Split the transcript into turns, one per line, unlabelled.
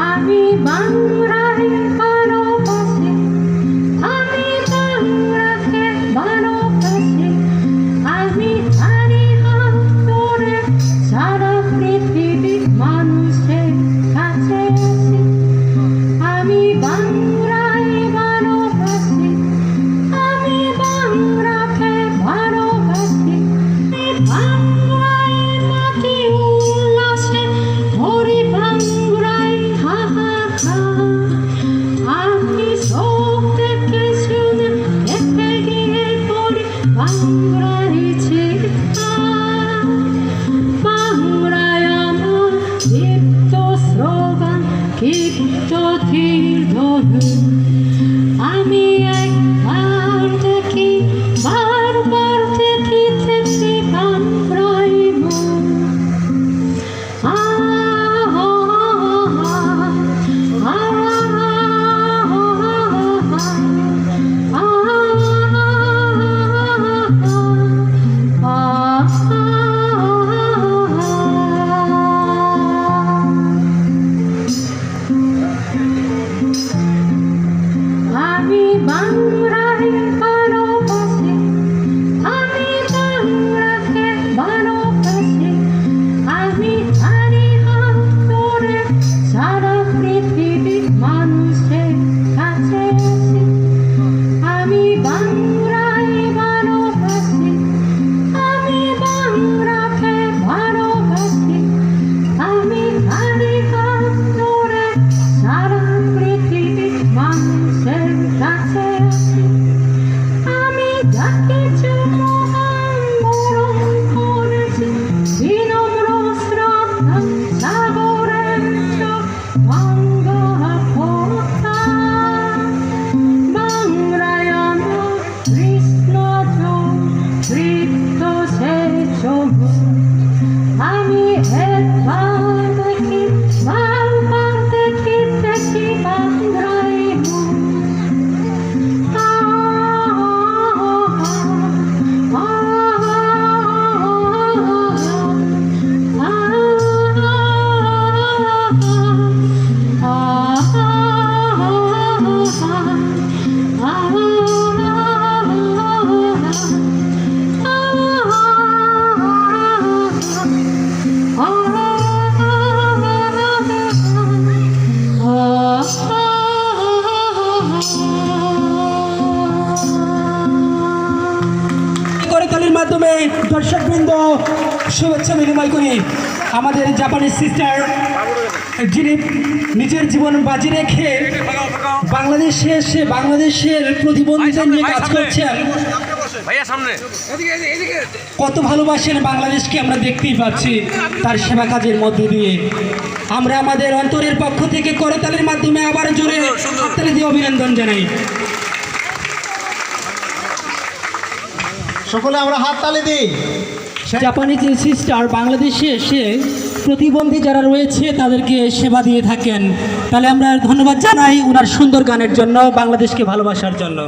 আমি বাংলায় ভালোবাসি, আমি বাংলাকে ভালোবাসি, আমি জানি হাত ধরে সারা পৃথিবীর মানুষের কাছে আসি। আমি বাংলায় ভালোবাসি, আমি বাংলাকে ভালোবাসি, বাংলায় মাটি উল্লাসে ভরি বাংলায় হাহাকার। আমি চোখ থেকে শুনে দেখে গিয়ে পড়ি বাংলার চিৎকার। বাংলায় আমার দীপ্ত স্লোগান, ক্ষিপ্ত ধীর ধনু। আমি একবার দেখি, বারবার দেখিতেছি বাংলায় মন। আমি বাংলায় ভালোবাসি, আমি বাংলাকে ভালোবাসি, আমি জানি হাত ধরে সারা পৃথিবীর মানুষের কাছে আসি। আমি বাংলায় ভালোবাসি, আমি বাংলাকে ভালোবাসি, আমি জানি হাত ধরে সারা পৃথিবীর মানুষের কাছে আসি। আমি যা কিছু মহান বরণ করেছি, বিনম্র শ্রদ্ধা সাগরের চোখ ভাঙা কথা। বাংলায় আমার কৃষ্ণ তৃপ্ত সে চোখ। আমি একবার দেখি, বারবার দেখি, দেখি বাংলায় মন।
করতালির মাধ্যমে দর্শকবৃন্দ শুভেচ্ছা বিনিময় করি। আমাদের জাপানিজ সিস্টার, যিনি নিজের জীবন বাজি রেখে বাংলাদেশে এসে বাংলাদেশের প্রতিবন্ধীদের নিয়ে কাজ করছেন। কত ভালোবাসেন বাংলাদেশকে আমরা দেখতেই পাচ্ছি তার সেবা কাজের মধ্য দিয়ে। আমরা আমাদের অন্তরের পক্ষ থেকে করতালির মাধ্যমে আবার জোরে হাততালি দিয়ে অভিনন্দন জানাই।
সকলে আমরা হাততালি দিই।
জাপানিজ সিস্টার বাংলাদেশে এসে প্রতিবন্ধী যারা রয়েছে তাদেরকে সেবা দিয়ে থাকেন। তাহলে আমরা ধন্যবাদ জানাই ওনার সুন্দর গানের জন্য, বাংলাদেশকে ভালোবাসার জন্য।